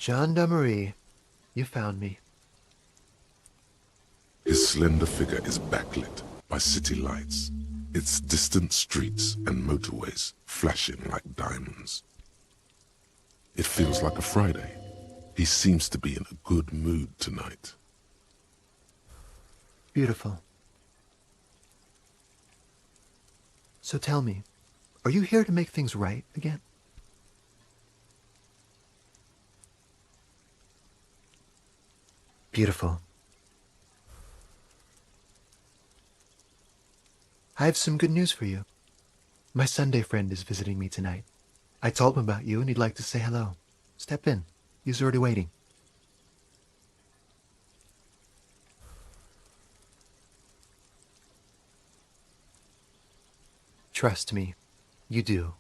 Gendarmerie, you found me. His slender figure is backlit by city lights, its distant streets and motorways flashing like diamonds. It feels like a Friday. He seems to be in a good mood tonight. Beautiful. So tell me, are you here to make things right again? Beautiful. I have some good news for you. My Sunday friend is visiting me tonight. I told him about you and he'd like to say hello. Step in. He's already waiting. Trust me, you do.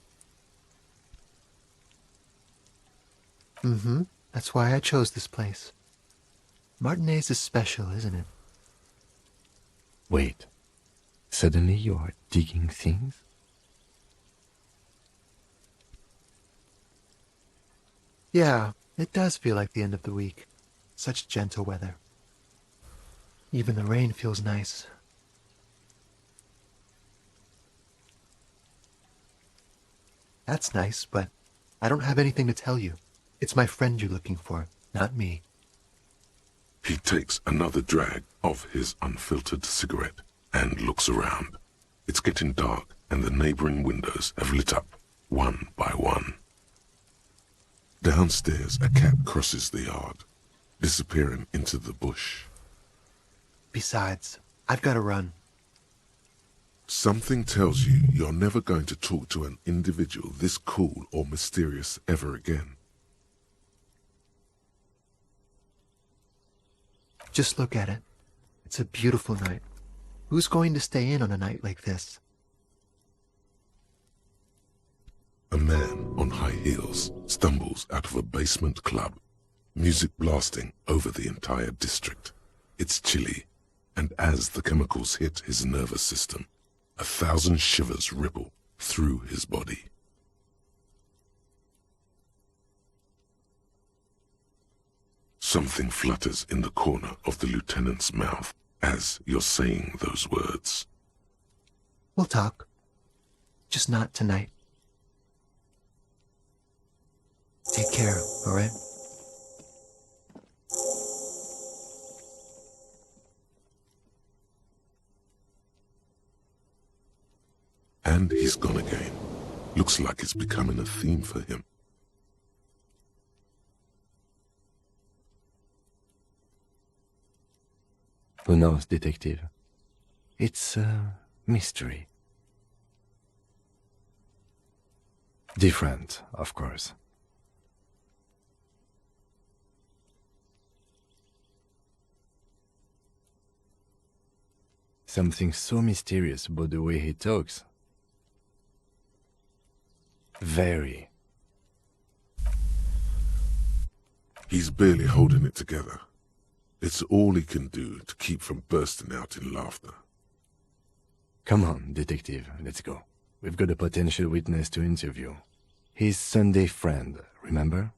That's why I chose this place. Martinez is special, isn't it? Wait. Suddenly you are digging things? Yeah, it does feel like the end of the week. Such gentle weather. Even the rain feels nice. That's nice, but I don't have anything to tell you. It's my friend you're looking for, not me. He takes another drag of his unfiltered cigarette and looks around. It's getting dark and the neighboring windows have lit up one by one. Downstairs, a cat crosses the yard, disappearing into the bush. Besides, I've got to run. Something tells you you're never going to talk to an individual this cool or mysterious ever again. Just look at it. It's a beautiful night. Who's going to stay in on a night like this? A man on high heels stumbles out of a basement club, music blasting over the entire district. It's chilly, and as the chemicals hit his nervous system, 1,000 shivers ripple through his body. Something flutters in the corner of the lieutenant's mouth as you're saying those words. We'll talk. Just not tonight. Take care, all right? And he's gone again. Looks like it's becoming a theme for him. Who knows, detective? It's a mystery. Different, of course. Something so mysterious about the way he talks. Very. He's barely holding it together. It's all he can do to keep from bursting out in laughter. Come on, detective, let's go. We've got a potential witness to interview. His Sunday friend, remember?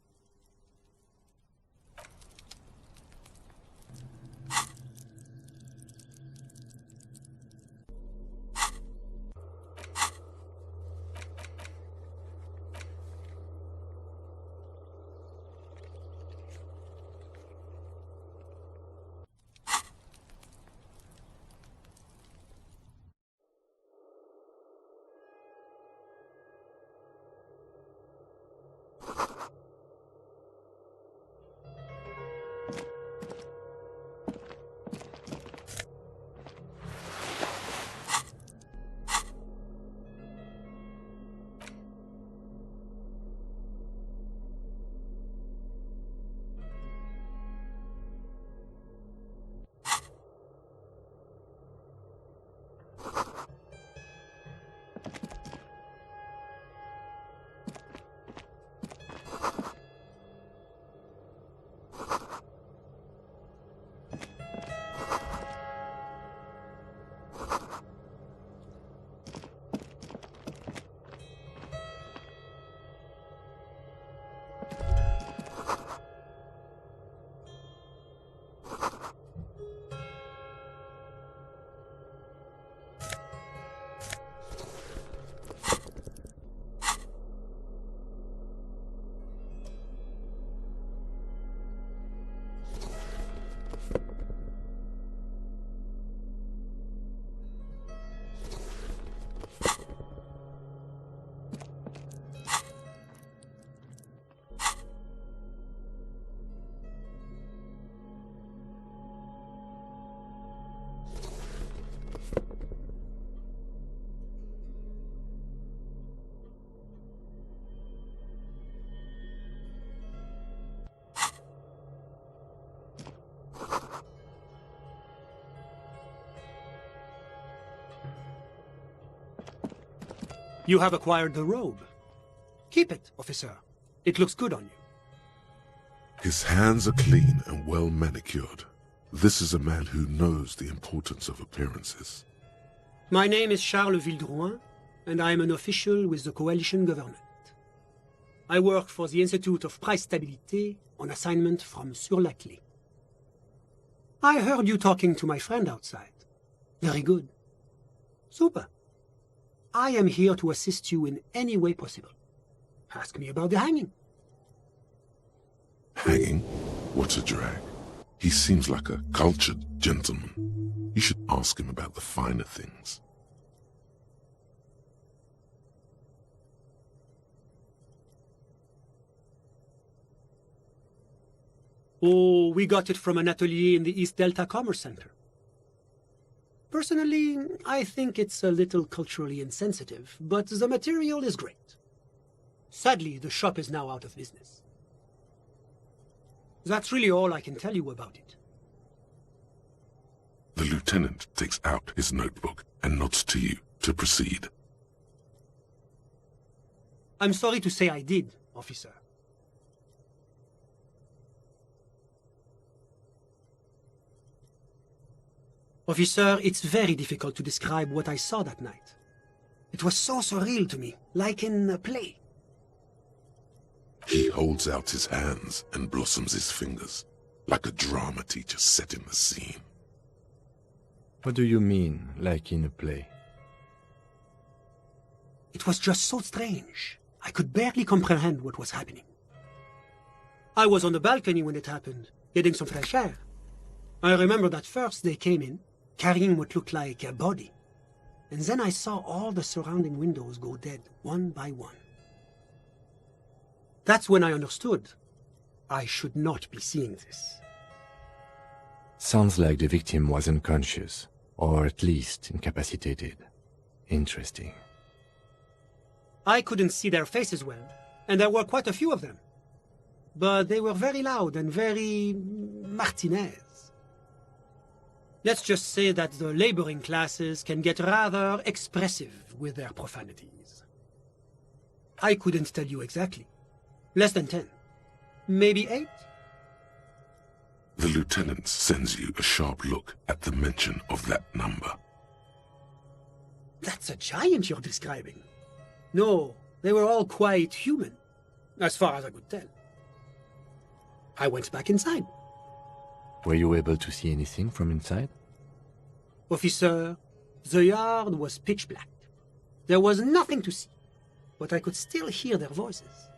You have acquired the robe. Keep it, officer. It looks good on you. His hands are clean and well manicured. This is a man who knows the importance of appearances. My name is Charles Vildrouin, and I am an official with the coalition government. I work for the Institute of Price Stabilité on assignment from Sur-la-Clé. I heard you talking to my friend outside. Very good. Super. I am here to assist you in any way possible. Ask me about the hanging. Hanging? What a drag. He seems like a cultured gentleman. You should ask him about the finer things. Oh, we got it from an atelier in the East Delta Commerce Center. Personally, I think it's a little culturally insensitive, but the material is great. Sadly, the shop is now out of business. That's really all I can tell you about it. The lieutenant takes out his notebook and nods to you to proceed. I'm sorry to say I did, officer. Officer, it's very difficult to describe what I saw that night. It was so surreal to me, like in a play. He holds out his hands and blossoms his fingers, like a drama teacher setting the scene. What do you mean, like in a play? It was just so strange. I could barely comprehend what was happening. I was on the balcony when it happened, getting some fresh air. I remember that first they came in, carrying what looked like a body. And then I saw all the surrounding windows go dead, one by one. That's when I understood. I should not be seeing this. Sounds like the victim was unconscious, or at least incapacitated. Interesting. I couldn't see their faces well, and there were quite a few of them. But they were very loud and very Martinez. Let's just say that the laboring classes can get rather expressive with their profanities. I couldn't tell you exactly. Less than 10. Maybe 8? The lieutenant sends you a sharp look at the mention of that number. That's a giant you're describing. No, they were all quite human, as far as I could tell. I went back inside. Were you able to see anything from inside? Officer, the yard was pitch black. There was nothing to see, but I could still hear their voices.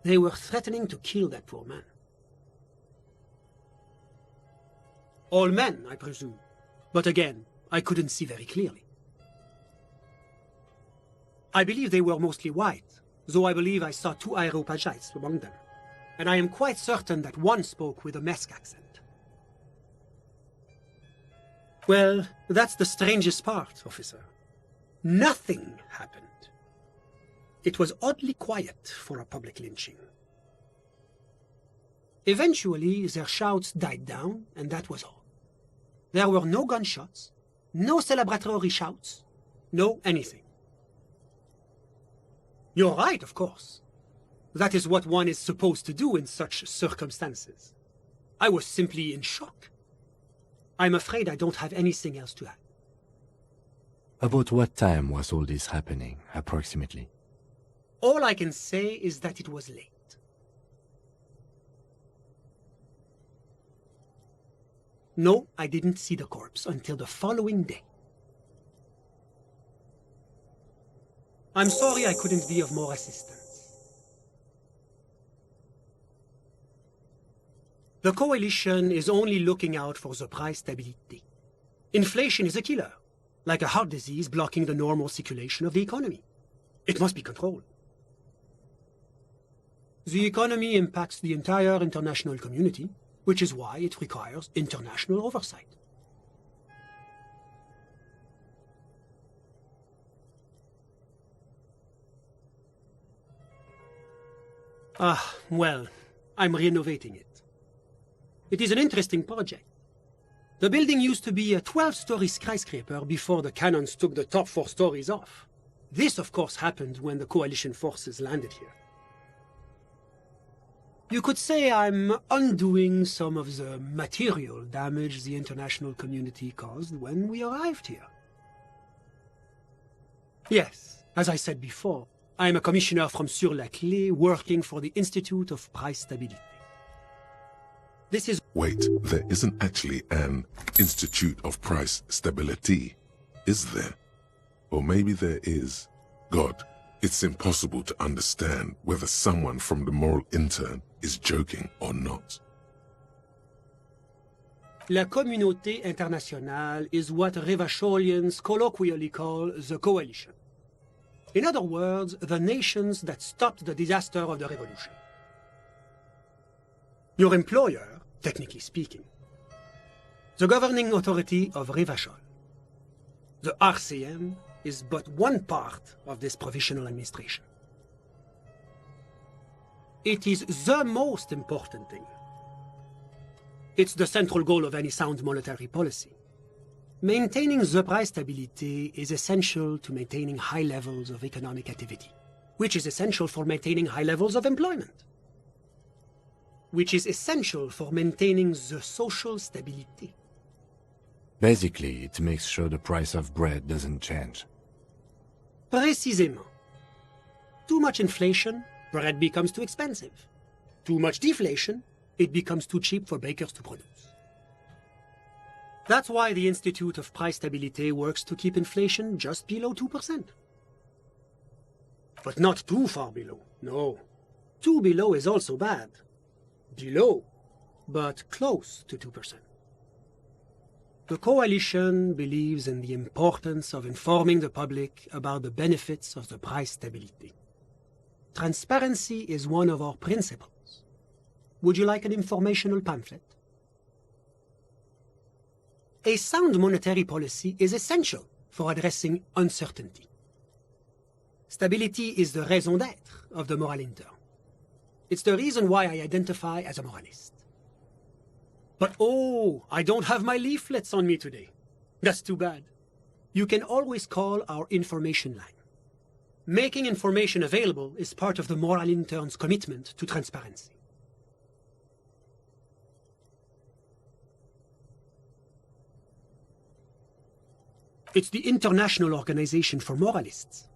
They were threatening to kill that poor man. All men, I presume. But again, I couldn't see very clearly. I believe they were mostly white, though I believe I saw 2 Areopagites among them. And I am quite certain that one spoke with a Mesk accent. Well, that's the strangest part, officer. Nothing happened. It was oddly quiet for a public lynching. Eventually, their shouts died down, and that was all. There were no gunshots, no celebratory shouts, no anything. You're right, of course. That is what one is supposed to do in such circumstances. I was simply in shock. I'm afraid I don't have anything else to add. About what time was all this happening, approximately? All I can say is that it was late. No, I didn't see the corpse until the following day. I'm sorry I couldn't be of more assistance. The coalition is only looking out for the price stability. Inflation is a killer, like a heart disease blocking the normal circulation of the economy. It must be controlled. The economy impacts the entire international community, which is why it requires international oversight. Well, I'm renovating it. It is an interesting project. The building used to be a 12-story skyscraper before the cannons took the top 4 stories off. This, of course, happened when the coalition forces landed here. You could say I'm undoing some of the material damage the international community caused when we arrived here. Yes, as I said before, I'm a commissioner from Sur-la-Clé working for the Institute of Price Stabilité. This is... Wait, there isn't actually an Institute of Price Stability, is there? Or maybe there is. God, it's impossible to understand whether someone from the moral intern is joking or not. La communauté internationale is what Revacholians colloquially call the coalition. In other words, the nations that stopped the disaster of the revolution. Your employer, technically speaking, the governing authority of Revachol. The RCM is but one part of this provisional administration. It is the most important thing. It's the central goal of any sound monetary policy. Maintaining the price stability is essential to maintaining high levels of economic activity, which is essential for maintaining high levels of employment, which is essential for maintaining the social stability. Basically, it makes sure the price of bread doesn't change. Précisément. Too much inflation, bread becomes too expensive. Too much deflation, it becomes too cheap for bakers to produce. That's why the Institute of Price Stabilité works to keep inflation just below 2%. But not too far below, no. Too below is also bad. Below, but close to 2%. The coalition believes in the importance of informing the public about the benefits of the price stability. Transparency is one of our principles. Would you like an informational pamphlet? A sound monetary policy is essential for addressing uncertainty. Stability is the raison d'être of the moral intern. It's the reason why I identify as a moralist. But oh, I don't have my leaflets on me today. That's too bad. You can always call our information line. Making information available is part of the moral intern's commitment to transparency. It's the International Organization for Moralists,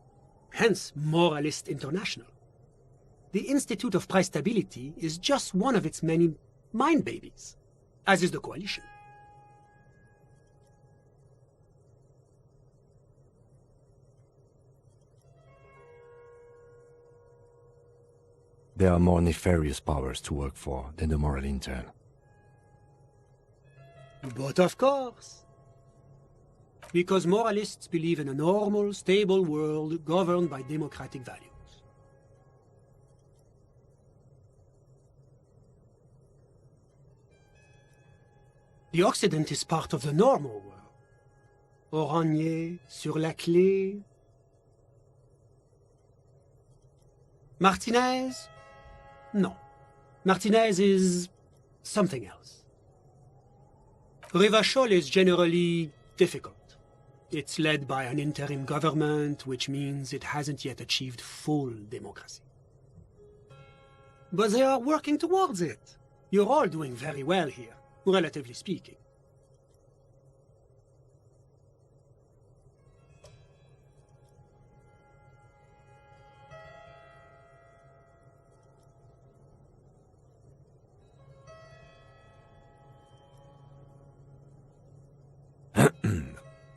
hence Moralist International. The Institute of Price Stability is just one of its many mind babies, as is the coalition. There are more nefarious powers to work for than the moral intern. But of course. Because moralists believe in a normal, stable world governed by democratic values. The Occident is part of the normal world. Oranje, Sur-la-Clé. Martinez? No. Martinez is something else. Revachol is generally difficult. It's led by an interim government, which means it hasn't yet achieved full democracy. But they are working towards it. You're all doing very well here, relatively speaking.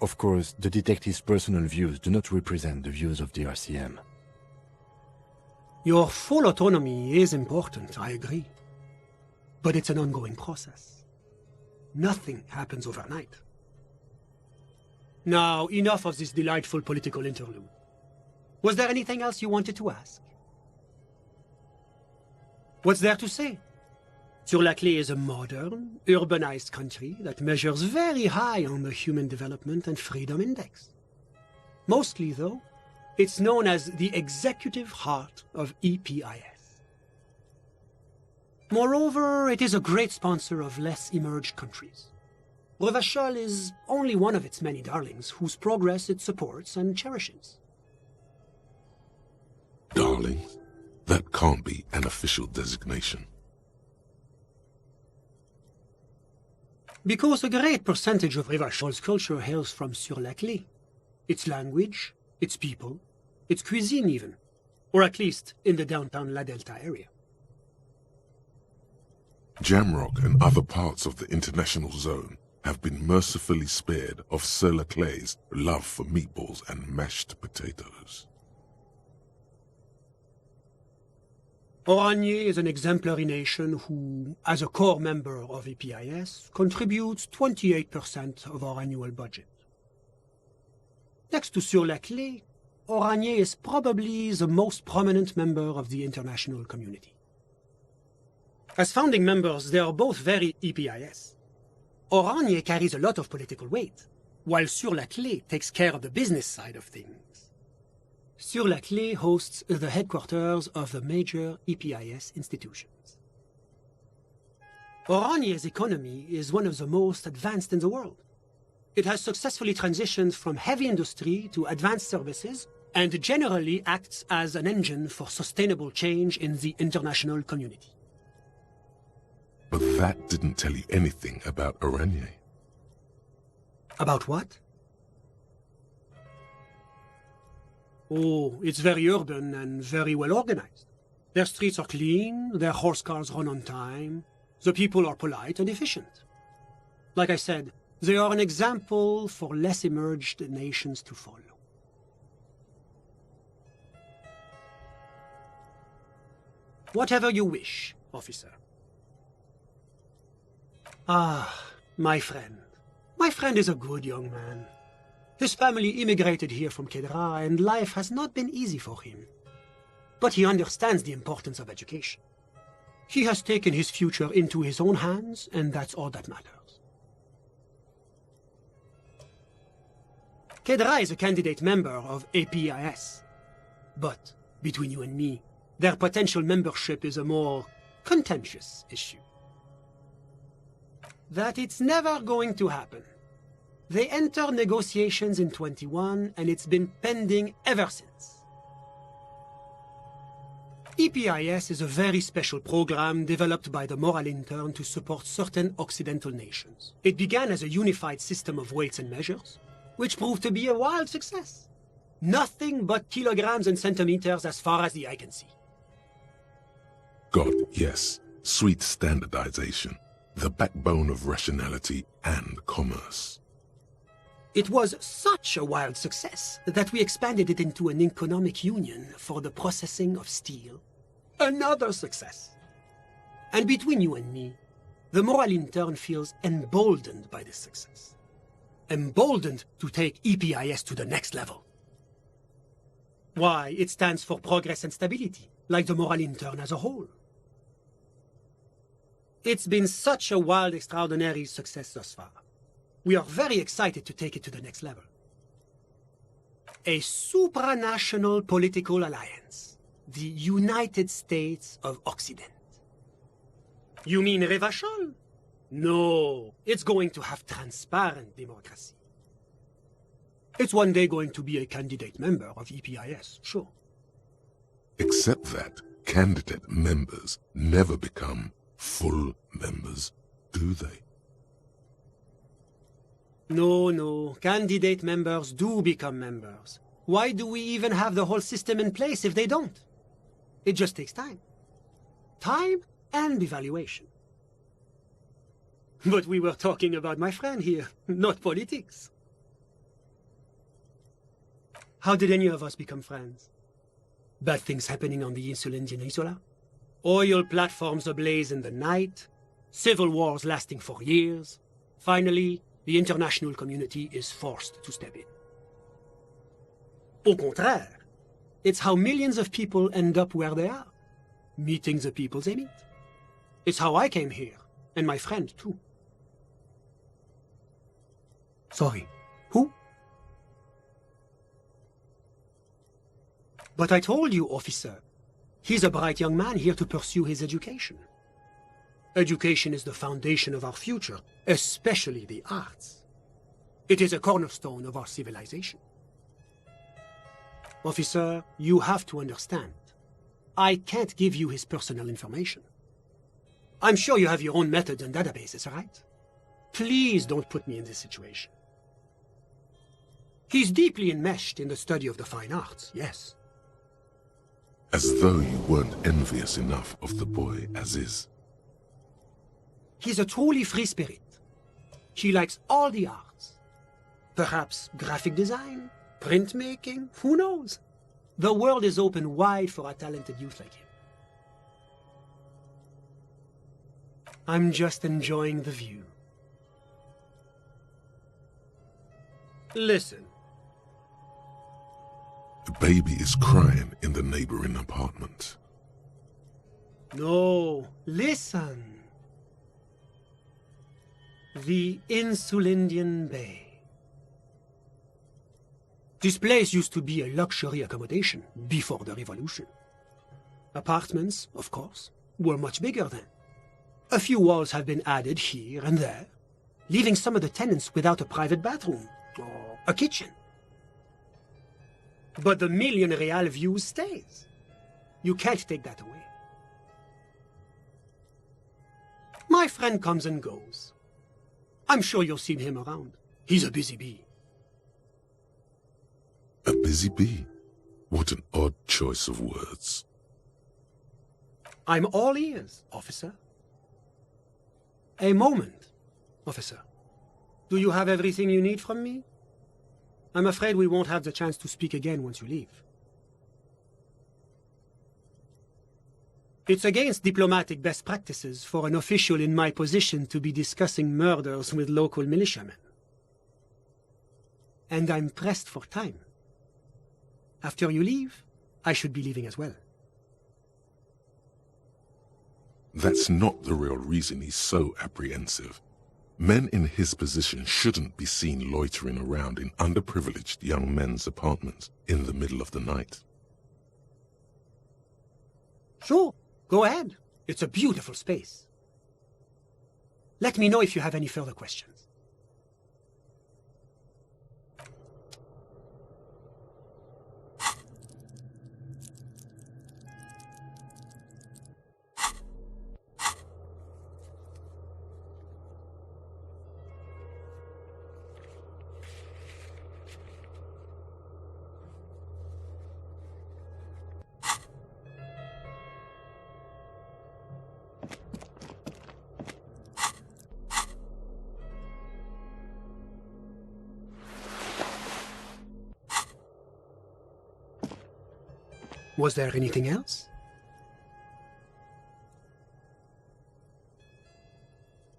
Of course, the detective's personal views do not represent the views of the RCM. Your full autonomy is important, I agree. But it's an ongoing process. Nothing happens overnight. Now, enough of this delightful political interlude. Was there anything else you wanted to ask? What's there to say? Sur-la-Clé is a modern, urbanized country that measures very high on the Human Development and Freedom Index. Mostly, though, it's known as the executive heart of EPIS. Moreover, it is a great sponsor of less emerged countries. Revachol is only one of its many darlings whose progress it supports and cherishes. darlings? That can't be an official designation. Because a great percentage of Revachol's culture hails from Sur-la-Clé. Its language, its people, its cuisine even. Or at least in the downtown La Delta area. Jamrock and other parts of the international zone have been mercifully spared of Sur-la-Clé's love for meatballs and mashed potatoes. Oranje is an exemplary nation who, as a core member of EPIS, contributes 28% of our annual budget. Next to Sur-la-Clé, Oranje is probably the most prominent member of the international community. As founding members, they are both very EPIS. Oranje carries a lot of political weight, while Sur-la-Clé takes care of the business side of things. Sur-la-Clé hosts the headquarters of the major EPIS institutions. Oranje's economy is one of the most advanced in the world. It has successfully transitioned from heavy industry to advanced services and generally acts as an engine for sustainable change in the international community. But that didn't tell you anything about Oranje. About what? Oh, it's very urban and very well organized. Their streets are clean, their horse cars run on time, the people are polite and efficient. Like I said, they are an example for less emerged nations to follow. Whatever you wish, officer. Ah, my friend. My friend is a good young man. His family immigrated here from Kedra, and life has not been easy for him. But he understands the importance of education. He has taken his future into his own hands, and that's all that matters. Kedra is a candidate member of APIS. But, between you and me, their potential membership is a more contentious issue. That it's never going to happen. They entered negotiations in 21, and it's been pending ever since. EPIS is a very special program developed by the Moral Intern to support certain Occidental nations. It began as a unified system of weights and measures, which proved to be a wild success. Nothing but kilograms and centimeters as far as the eye can see. God, yes, sweet standardization, the backbone of rationality and commerce. It was such a wild success that we expanded it into an economic union for the processing of steel. Another success. And between you and me, the Moral Intern feels emboldened by this success. Emboldened to take EPIS to the next level. Why, it stands for progress and stability, like the Moral Intern as a whole. It's been such a wild, extraordinary success thus far. We are very excited to take it to the next level. A supranational political alliance. The United States of Occident. You mean Revachol? No, it's going to have transparent democracy. It's one day going to be a candidate member of EPIS, sure. Except that candidate members never become full members, do they? No, candidate members do become members. Why do we even have the whole system in place if they don't? It just takes time. Time and evaluation. But we were talking about my friend here, not politics. How did any of us become friends? Bad things happening on the insular Isola? Oil platforms ablaze in the night? Civil wars lasting for years? Finally, the international community is forced to step in. Au contraire, it's how millions of people end up where they are, meeting the people they meet. It's how I came here, and my friend too. Sorry, who? But I told you, officer, he's a bright young man here to pursue his education. Education is the foundation of our future, especially the arts. It is a cornerstone of our civilization. Officer, you have to understand. I can't give you his personal information. I'm sure you have your own methods and databases, right? Please don't put me in this situation. He's deeply enmeshed in the study of the fine arts, yes. As though you weren't envious enough of the boy as is. He's a truly free spirit. He likes all the arts. Perhaps graphic design, printmaking, who knows? The world is open wide for a talented youth like him. I'm just enjoying the view. Listen. A baby is crying in the neighboring apartment. No, listen. The Insulindian Bay. This place used to be a luxury accommodation before the revolution. Apartments, of course, were much bigger then. A few walls have been added here and there, leaving some of the tenants without a private bathroom or a kitchen. But the million real view stays. You can't take that away. My friend comes and goes. I'm sure you've seen him around. He's a busy bee. A busy bee? What an odd choice of words. I'm all ears, officer. A moment, officer. Do you have everything you need from me? I'm afraid we won't have the chance to speak again once you leave. It's against diplomatic best practices for an official in my position to be discussing murders with local militiamen. And I'm pressed for time. After you leave, I should be leaving as well. That's not the real reason he's so apprehensive. Men in his position shouldn't be seen loitering around in underprivileged young men's apartments in the middle of the night. Sure, go ahead. It's a beautiful space. Let me know if you have any further questions. Was there anything else?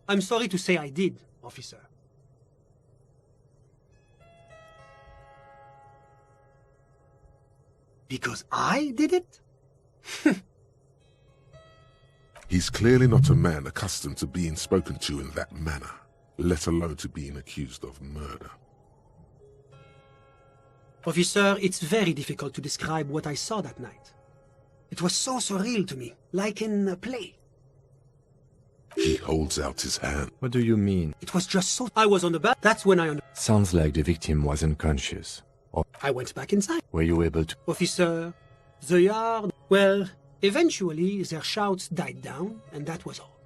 I'm sorry to say I did, officer. Because I did it? He's clearly not a man accustomed to being spoken to in that manner, let alone to being accused of murder. Officer, it's very difficult to describe what I saw that night. It was so surreal to me, like in a play. He holds out his hand. What do you mean? It was just so... I was on the bed. That's when Sounds like the victim was unconscious. Or I went back inside. were you able to... Officer, the yard... Well, eventually their shouts died down, and that was all.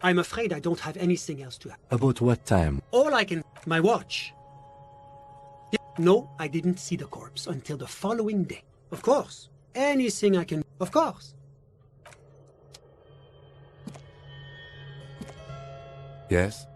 I'm afraid I don't have anything else to add. About what time? All I can... My watch. No, I didn't see the corpse until the following day. Of course. Anything I can... Of course. Yes?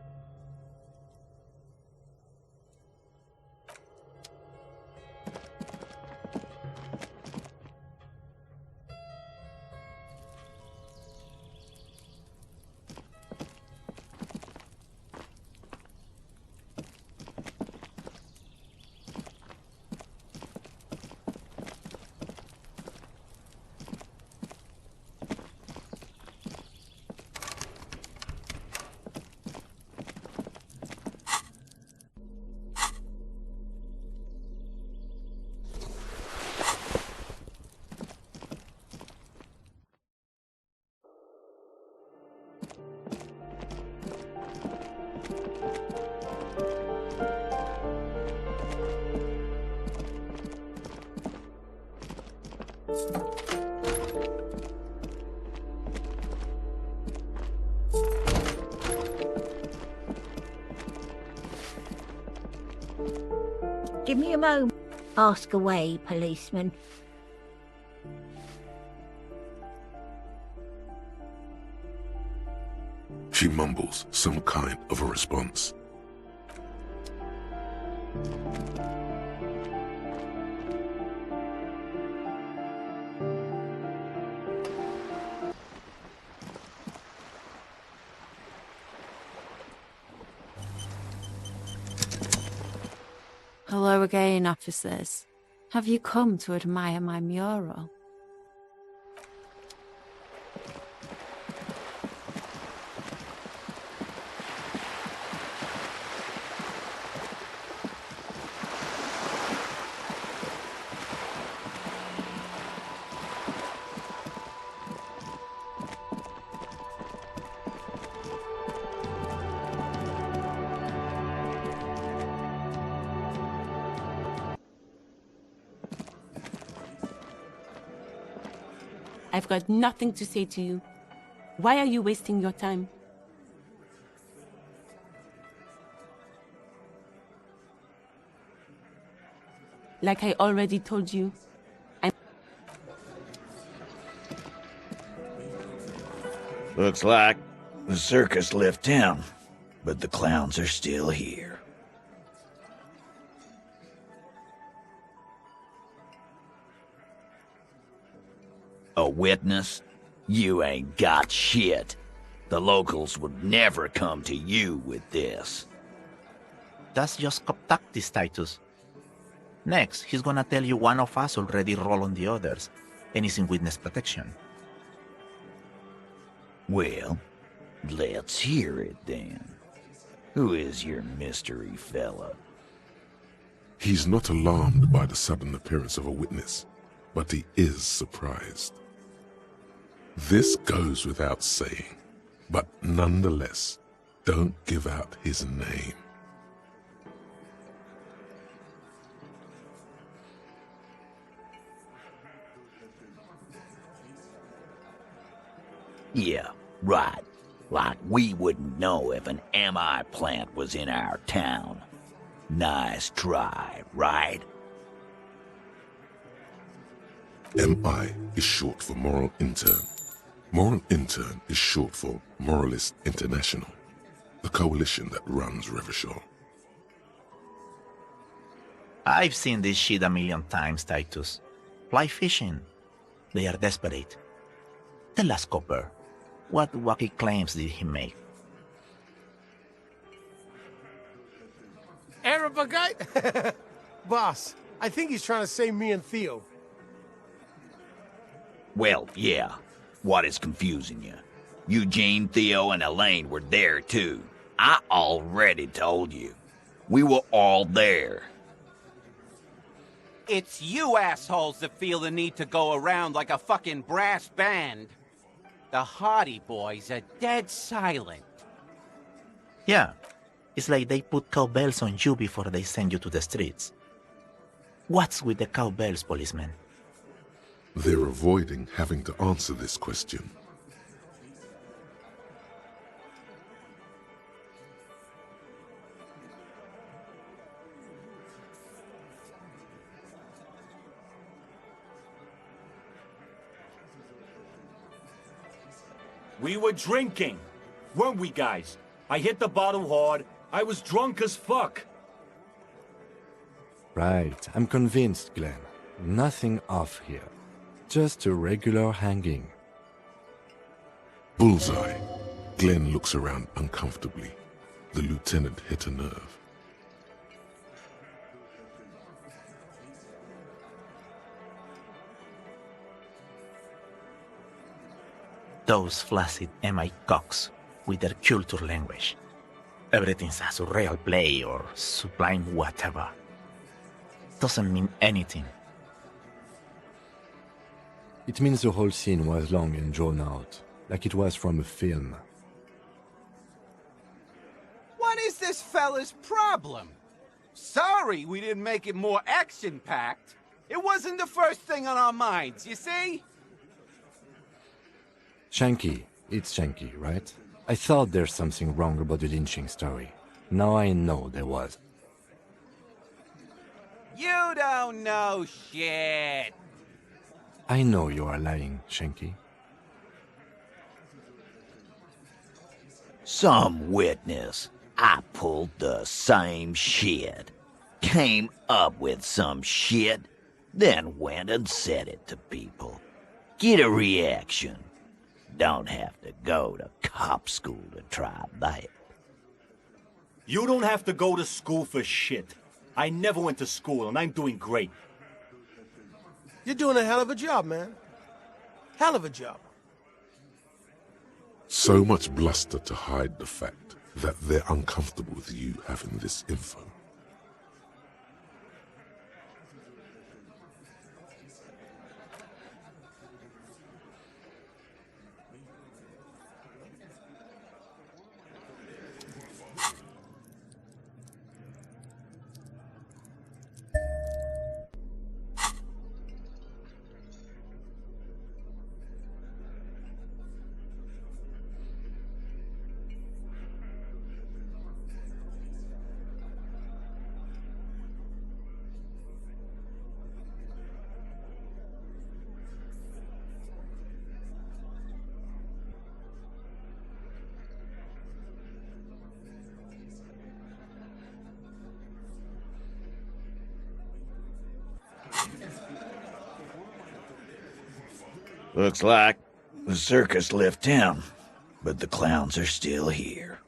Give me a moment. Ask away, policeman. She mumbles some kind of a response. Hello again, officers. Have you come to admire my mural? I've got nothing to say to you. Why are you wasting your time? Like I already told you, Looks like the circus left town, but the clowns are still here. A witness? You ain't got shit. The locals would never come to you with this. That's just cop tactics, Titus. Next, he's gonna tell you one of us already roll on the others, and is in witness protection. Well, let's hear it then. Who is your mystery fella? He's not alarmed by the sudden appearance of a witness, but he is surprised. This goes without saying, but nonetheless, don't give out his name. Yeah, right. Like we wouldn't know if an MI plant was in our town. Nice try, right? MI is short for Moral Intern. Moral Intern is short for Moralist International, the coalition that runs Revachol. I've seen this shit a million times, Titus. Fly fishing. They are desperate. Tell us, Copper, what wacky claims did he make? Arab guy? Boss, I think he's trying to say me and Theo. Well, yeah. What is confusing you? Eugene, Theo, and Elaine were there too. I already told you. We were all there. It's you assholes that feel the need to go around like a fucking brass band. The Hardy boys are dead silent. Yeah, it's like they put cowbells on you before they send you to the streets. What's with the cowbells, policeman? They're avoiding having to answer this question. We were drinking, weren't we, guys? I hit the bottle hard. I was drunk as fuck. Right, I'm convinced, Glenn. Nothing off here. Just a regular hanging. Bullseye. Glenn looks around uncomfortably. The lieutenant hit a nerve. Those flaccid MI cocks with their culture language. Everything's a surreal play or sublime whatever. Doesn't mean anything. It means the whole scene was long and drawn out, like it was from a film. What is this fella's problem? Sorry we didn't make it more action-packed. It wasn't the first thing on our minds, you see? Shanky. It's Shanky, right? I thought there's something wrong about the lynching story. Now I know there was. You don't know shit. I know you are lying, Shanky. Some witness. I pulled the same shit. Came up with some shit, then went and said it to people. Get a reaction. Don't have to go to cop school to try that. You don't have to go to school for shit. I never went to school, and I'm doing great. You're doing a hell of a job, man. Hell of a job. So much bluster to hide the fact that they're uncomfortable with you having this info. Looks like the circus left town, but the clowns are still here.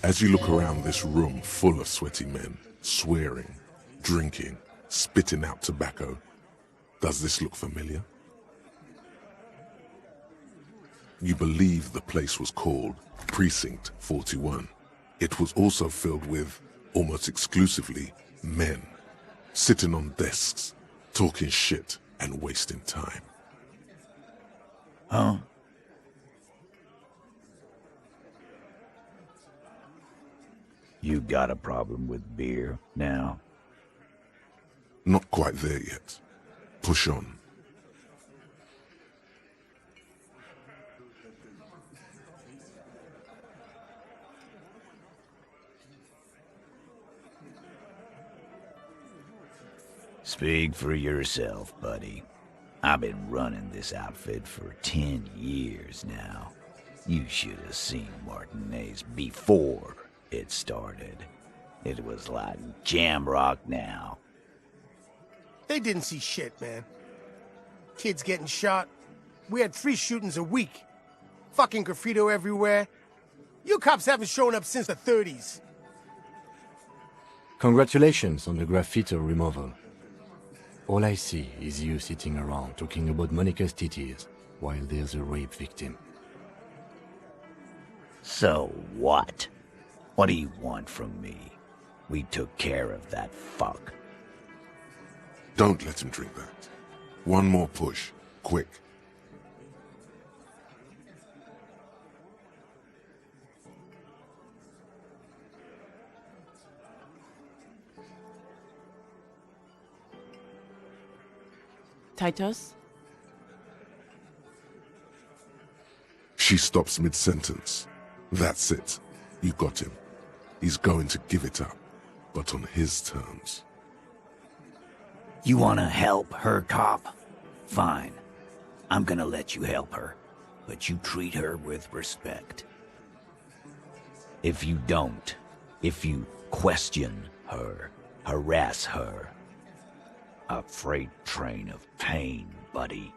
As you look around this room full of sweaty men, swearing, drinking, spitting out tobacco, does this look familiar? You believe the place was called Precinct 41. It was also filled with, almost exclusively, men, sitting on desks, talking shit and wasting time. Huh? You got a problem with beer now? Not quite there yet. Push on. Speak for yourself, buddy. I've been running this outfit for 10 years now. You should have seen Martinez before it started. It was like jam rock now. They didn't see shit, man. Kids getting shot. We had 3 shootings a week. Fucking graffito everywhere. You cops haven't shown up since the 30s. Congratulations on the graffiti removal. All I see is you sitting around talking about Monica's titties while there's a rape victim. So what? What do you want from me? We took care of that fuck. Don't let him drink that. One more push, quick. Titus? She stops mid-sentence. That's it. You got him. He's going to give it up, but on his terms. You wanna help her, cop? Fine. I'm gonna let you help her, but you treat her with respect. If you don't, if you question her, harass her, a freight train of pain, buddy.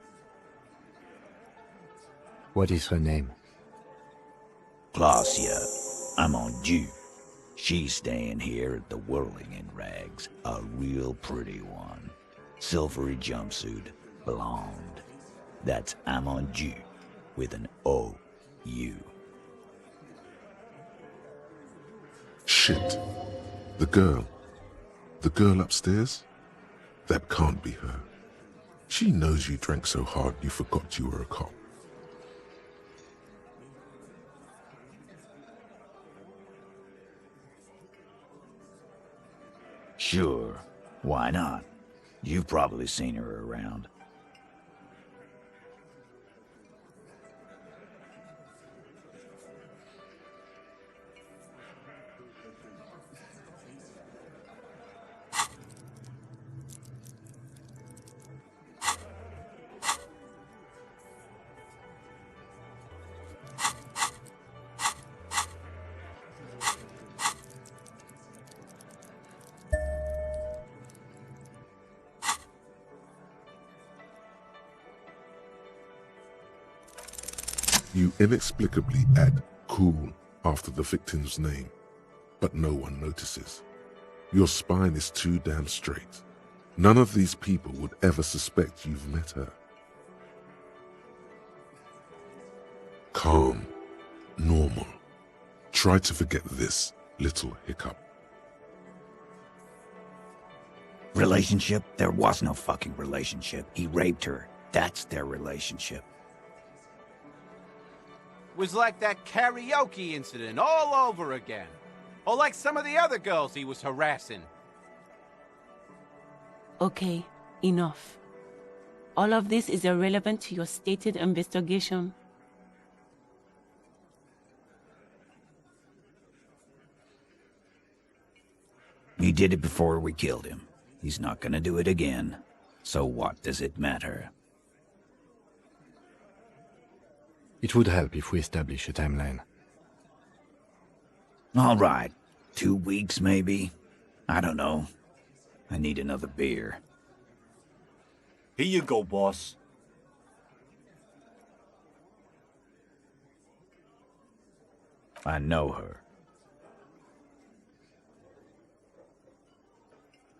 What is her name? Glacia. I'm on due. She's staying here at the Whirling in Rags, a real pretty one. Silvery jumpsuit, blonde. That's Amonju with an O-U. Shit. The girl. The girl upstairs? That can't be her. She knows you drank so hard you forgot you were a cop. Sure. Why not? You've probably seen her around. You inexplicably add cool after the victim's name, but no one notices. Your spine is too damn straight. None of these people would ever suspect you've met her. Calm, normal. Try to forget this little hiccup. Relationship? There was no fucking relationship. He raped her. That's their relationship. Was like that karaoke incident all over again. Or like some of the other girls he was harassing. Okay, enough. All of this is irrelevant to your stated investigation. He did it before we killed him. He's not gonna do it again. So what does it matter? It would help if we establish a timeline. All right. 2 weeks, maybe? I don't know. I need another beer. Here you go, boss. I know her.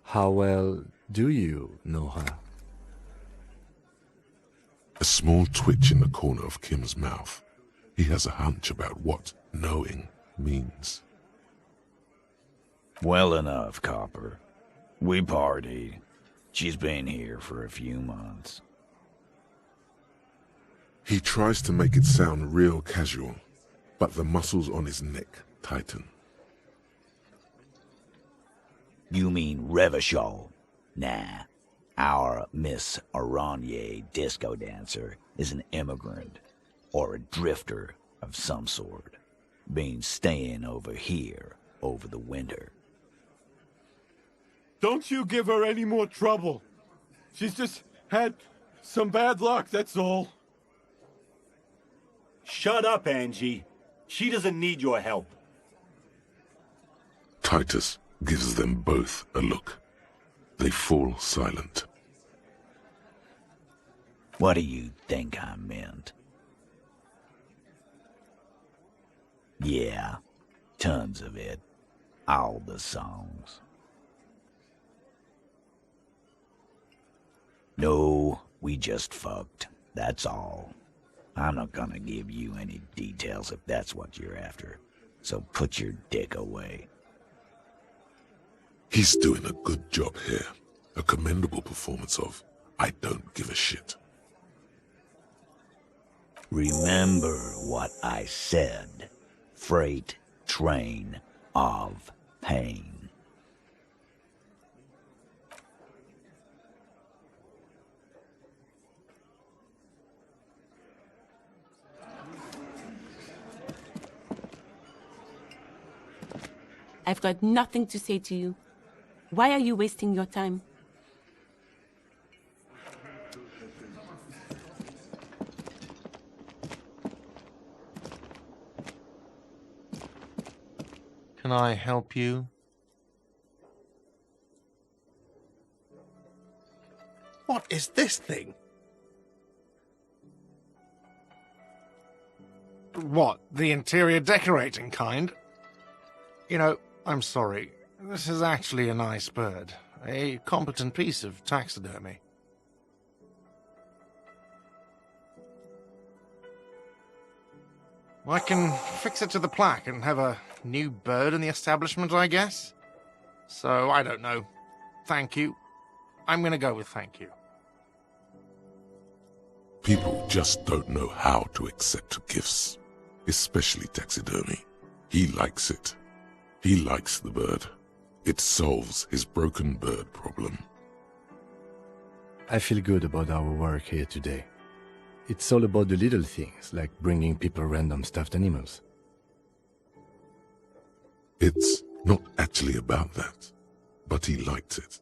How well do you know her? A small twitch in the corner of Kim's mouth. He has a hunch about what knowing means. Well enough, Copper. We partied. She's been here for a few months. He tries to make it sound real casual, but the muscles on his neck tighten. You mean Revachol? Nah. Our Miss Aranye disco dancer is an immigrant, or a drifter of some sort, been staying over here over the winter. Don't you give her any more trouble. She's just had some bad luck, that's all. Shut up, Angie. She doesn't need your help. Titus gives them both a look. They fall silent. What do you think I meant? Yeah, tons of it. All the songs. No, we just fucked. That's all. I'm not gonna give you any details if that's what you're after. So put your dick away. He's doing a good job here. A commendable performance of I don't give a shit. Remember what I said. Freight train of pain. I've got nothing to say to you. Why are you wasting your time? Can I help you? What is this thing? What, the interior decorating kind? You know, I'm sorry. This is actually a nice bird. A competent piece of taxidermy. I can fix it to the plaque and have a new bird in the establishment, I guess. So, I don't know. Thank you. I'm gonna go with thank you. People just don't know how to accept gifts, especially taxidermy. He likes it. He likes the bird. It solves his broken bird problem. I feel good about our work here today. It's all about the little things, like bringing people random stuffed animals. It's not actually about that, but he liked it.